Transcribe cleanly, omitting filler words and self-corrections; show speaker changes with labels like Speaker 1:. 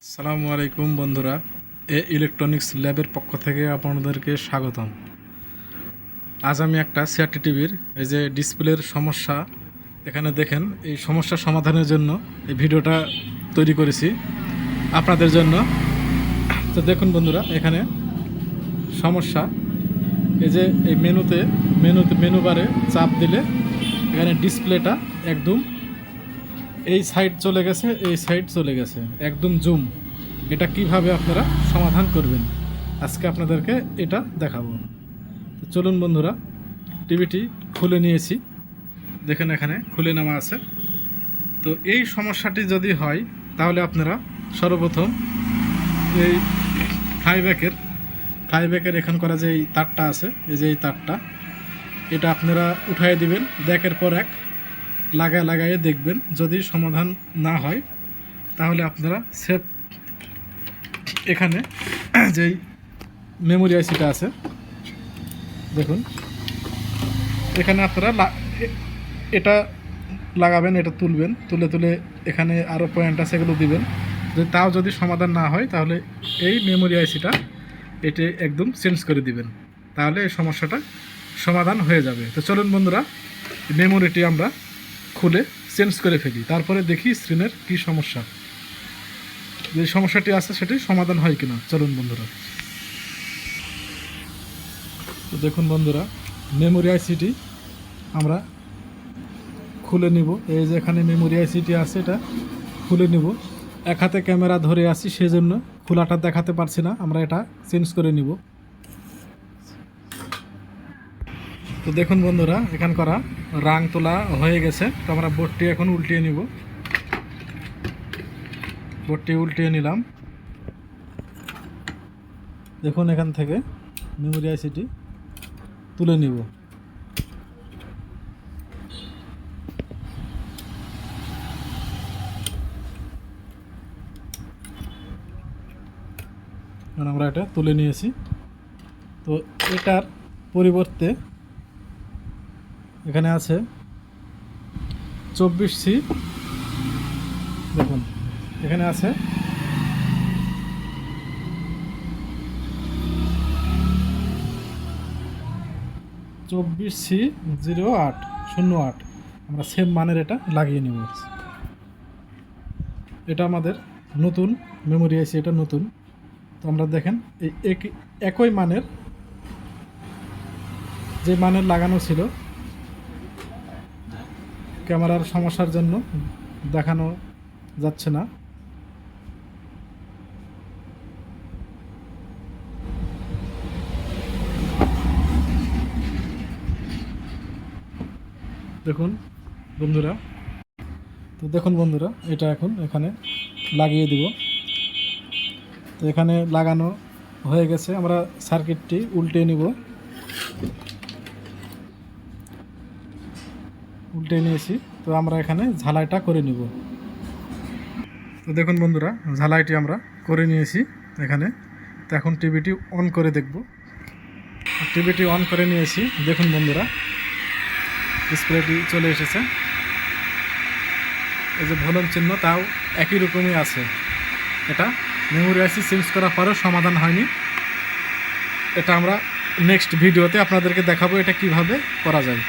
Speaker 1: আসসালামু আলাইকুম বন্ধুরা, ইলেকট্রনিক্স ল্যাবের পক্ষ থেকে আপনাদেরকে স্বাগতম। আজ আমি একটা সিআরটি টিভির এই যে ডিসপ্লের সমস্যা এখানে দেখেন, এই সমস্যা সমাধানের জন্য এই ভিডিওটা তৈরি করেছি আপনাদের জন্য। তো দেখুন বন্ধুরা, এখানে সমস্যা এই যে এই মেনু বারে চাপ দিলে এখানে ডিসপ্লেটা একদম এই সাইড চলে গেছে, এই সাইড চলে গেছে, একদম জুম। এটা কিভাবে আপনারা সমাধান করবেন আজকে আপনাদেরকে এটা দেখাবো। তো চলুন বন্ধুরা, টিভিটি খুলে নিয়েছি, দেখেন এখানে খুলে নেওয়া আছে। তো এই সমস্যাটি যদি হয় তাহলে আপনারা সর্বপ্রথম এই ফ্লাইব্যাকের এখান করা যে এই তারটা আছে, এই যে এই তারটা, এটা আপনারা উঠাই দিবেন, একের পর এক লাগাইয়ে দেখবেন। যদি সমাধান না হয় তাহলে আপনারা সেফ এখানে যেই মেমোরি আইসিটা আছে দেখুন, এখানে আপনারা এটা লাগাবেন, এটা তুলে এখানে আরও পয়েন্ট আছে, এগুলো দিবেন। তাও যদি সমাধান না হয় তাহলে এই মেমোরি আইসিটা এটি একদম চেঞ্জ করে দিবেন, তাহলে এই সমস্যাটা সমাধান হয়ে যাবে। তো চলুন বন্ধুরা, মেমোরিটি আমরা খুলে চেঞ্জ করে ফেলি, তারপরে দেখি স্ক্রিনের কি সমস্যা, যে সমস্যাটি আছে সেটি সমাধান হয় কিনা। চলুন বন্ধুরা, তো দেখুন বন্ধুরা, মেমোরি আইসিটি আমরা খুলে নিব। এই যে এখানে মেমোরি আইসিটি আছে, এটা খুলে নিব। এক হাতে ক্যামেরা ধরে আছি, সেজন্য খোলাটা দেখাতে পারছি না, আমরা এটা চেঞ্জ করে নিব। তো দেখুন বন্ধুরা, এখান করা রাং তোলা হয়ে গেছে। তো আমরা বোর্ডটি এখন উল্টিয়ে নিব, বোর্ডটি উল্টিয়ে নিলাম। দেখুন এখান থেকে মেমোরি আইসিটি তুলে নিব। আমরা এটা তুলে নিয়েছি। তো এটার পরিবর্তে এখানে আছে 24C, দেখুন এখানে আছে 24C0808, আমরা সেম মানের এটা লাগিয়ে নিব। এটা আমাদের নতুন মেমোরি আইসি, এটা নতুন। তো আমরা দেখেন এই একই মানের, যে মানের লাগানো ছিল, ক্যামেরার সমস্যার জন্য দেখানো যাচ্ছে না। দেখুন বন্ধুরা, এটা এখন এখানে লাগিয়ে দিব। তো এখানে লাগানো হয়ে গেছে, আমরা সার্কিটটি উল্টে নিয়েছি। তো আমরা এখানে ঝালাইটা করে নিব। তো দেখুন বন্ধুরা, ঝালাইটি আমরা করে নিয়েছি এখানে। তো এখন টিভিটি অন করে দেখব। টিভিটি অন করে নিয়েছি, দেখুন বন্ধুরা, ডিসপ্লেটি চলে এসেছে। এই যে ভলিউম চিহ্ন, তাও একই রকমই আছে। এটা মেমোরি আইসি চেঞ্জ করার পরেও সমাধান হয়নি। এটা আমরা নেক্সট ভিডিওতে আপনাদেরকে দেখাবো এটা কিভাবে করা যায়।